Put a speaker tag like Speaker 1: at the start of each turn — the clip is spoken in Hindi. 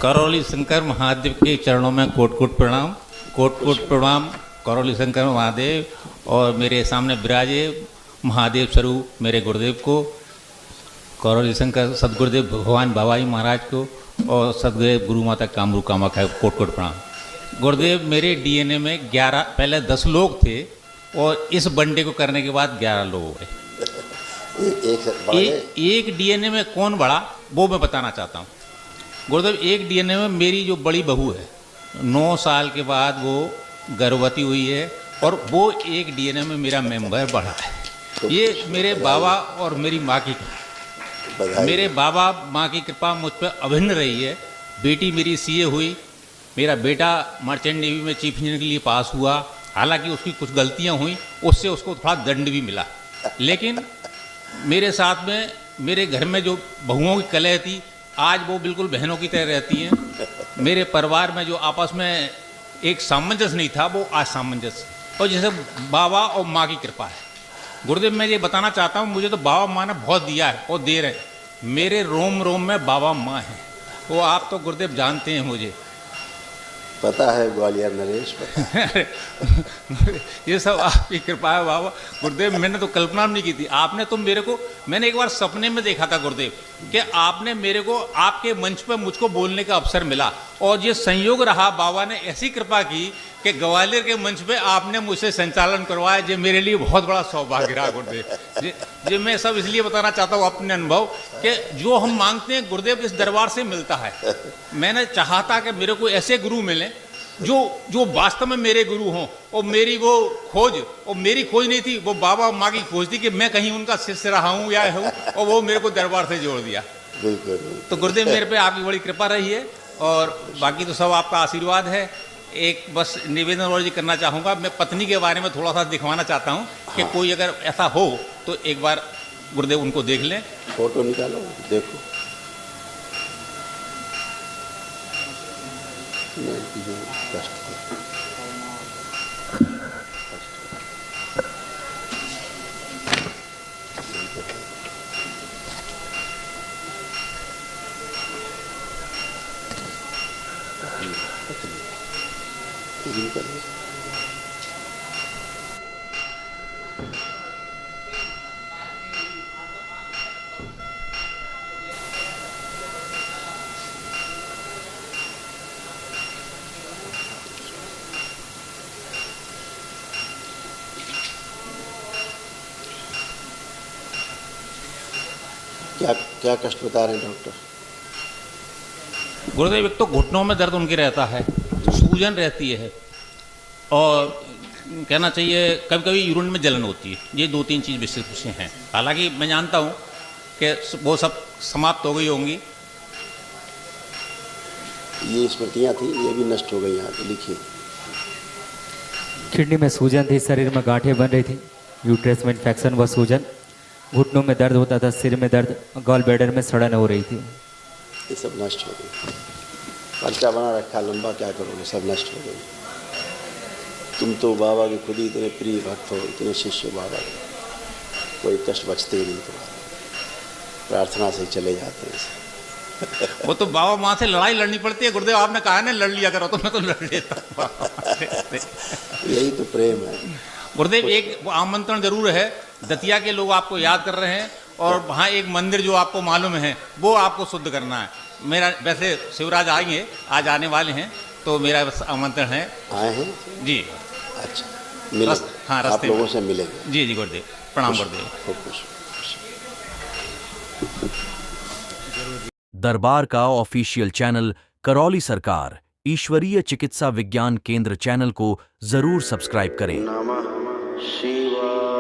Speaker 1: करौली शंकर महादेव के चरणों में कोट कोट प्रणाम। कोट कोट प्रणाम करौली शंकर महादेव और मेरे सामने विराजे महादेव स्वरूप मेरे गुरुदेव को, करौली शंकर सदगुरुदेव भगवान बाबाई महाराज को और सदगुरुदेव गुरु माता कामरू कामाख्या कोट कोट प्रणाम। गुरुदेव मेरे डीएनए में 11 पहले 10 लोग थे और इस बंडे को करने के बाद 11 लोग हो गए। एक डीएनए में कौन बड़ा वो मैं बताना चाहता हूँ। गुरुदेव एक डीएनए में मेरी जो बड़ी बहू है 9 साल के बाद वो गर्भवती हुई है और वो एक डीएनए में मेरा मेंबर बढ़ा है। ये मेरे बाबा और मेरी माँ की, मेरे बाबा माँ की कृपा मुझ पर अभिन्न रही है। बेटी मेरी सीए हुई, मेरा बेटा मर्चेंट नेवी में चीफ इंजीनियर के लिए पास हुआ। हालांकि उसकी कुछ गलतियाँ हुई, उससे उसको थोड़ा दंड भी मिला, लेकिन मेरे साथ में मेरे घर में जो बहुओं की कलह थी आज वो बिल्कुल बहनों की तरह रहती हैं। मेरे परिवार में जो आपस में एक सामंजस्य नहीं था वो आज सामंजस्य, और जैसे बाबा और माँ की कृपा है। गुरुदेव मैं ये बताना चाहता हूँ, मुझे तो बाबा माँ ने बहुत दिया है और दे रहे हैं। मेरे रोम रोम में बाबा माँ हैं, वो आप तो गुरुदेव जानते हैं, मुझे
Speaker 2: पता है ग्वालियर नरेश पता।
Speaker 1: ये सब आपकी कृपा है बाबा। गुरुदेव मैंने तो कल्पना नहीं की थी। आपने तो मेरे को, मैंने एक बार सपने में देखा था गुरुदेव कि आपने मेरे को आपके मंच पर मुझको बोलने का अवसर मिला, और ये संयोग रहा बाबा ने ऐसी कृपा की कि ग्वालियर के मंच पे आपने मुझसे संचालन करवाया। जो मेरे लिए बहुत बड़ा सौभाग्य रहा गुरुदेव। ये मैं सब इसलिए बताना चाहता हूँ अपने अनुभव कि जो हम मांगते हैं गुरुदेव इस दरबार से मिलता है। मैंने चाहा था कि मेरे को ऐसे गुरु मिले जो वास्तव में मेरे गुरु हों, और मेरी वो खोज, और मेरी खोज नहीं थी, वो बाबा माँ की खोज थी कि मैं कहीं उनका शिष्य रहा हूँ या हूँ, और वो मेरे को दरबार से जोड़ दिया।
Speaker 2: बिल्कुल।
Speaker 1: तो गुरुदेव मेरे पे आपकी बड़ी कृपा रही है, और बाकी तो सब आपका आशीर्वाद है। एक बस निवेदन और जी करना चाहूँगा, मैं पत्नी के बारे में थोड़ा सा दिखवाना चाहता हूँ कि कोई अगर ऐसा हो तो एक बार गुरुदेव उनको देख लें।
Speaker 2: फोटो निकालो, देखो। कष्ट क्या क्या कष्ट बता रहे हैं डॉक्टर?
Speaker 1: गुरुदेव एक तो घुटनों में दर्द उनके रहता है, सूजन रहती है, और कहना चाहिए कभी कभी यूरिन में जलन होती है। ये 2-3 चीज़ विशेष विषय हैं। हालांकि मैं जानता हूँ कि वो सब समाप्त हो गई होंगी।
Speaker 2: ये स्मृतियाँ थी, ये भी नष्ट हो गई। यहाँ पे लिखिए।
Speaker 3: किडनी में सूजन थी, शरीर में गांठें बन रही थी, यूट्रस में इन्फेक्शन व सूजन, घुटनों में दर्द होता था, सिर में दर्द, गॉल ब्लैडर में सड़न हो रही थी।
Speaker 2: ये सब नष्ट हो गई। पर्चा बना रखा लंबा, क्या करोगे, सब नष्ट हो गई। तुम तो बाबा के खुद ही इतने प्रिय भक्त हो, इतने शिष्य बाबा के, कोई कष्ट बचते ही नहीं तुम्हारे, प्रार्थना से ही चले जाते हैं।
Speaker 1: वो तो बाबा माँ से लड़ाई लड़नी पड़ती है गुरुदेव। आपने कहा ना लड़ लिया करो, तो मैं तो लड़ लेता।
Speaker 2: यही तो प्रेम है
Speaker 1: गुरुदेव। एक आमंत्रण जरूर है, दतिया के लोग आपको याद कर रहे हैं, और वहाँ एक मंदिर जो आपको मालूम है वो आपको शुद्ध करना है। मेरा वैसे शिवराज आएंगे, आज आने वाले हैं, तो मेरा बस आमंत्रण है।
Speaker 2: आए हैं
Speaker 1: जी।
Speaker 2: अच्छा, मिले।
Speaker 1: हाँ,
Speaker 2: आप
Speaker 1: रास्ते
Speaker 2: लोगों से मिलेंगे।
Speaker 1: जी जी गुरुदेव, प्रणाम गुरुदेव।
Speaker 2: खूब खुश।
Speaker 4: दरबार का ऑफिशियल चैनल करौली सरकार ईश्वरीय चिकित्सा विज्ञान केंद्र चैनल को जरूर सब्सक्राइब करें।
Speaker 2: नमः शिवाय।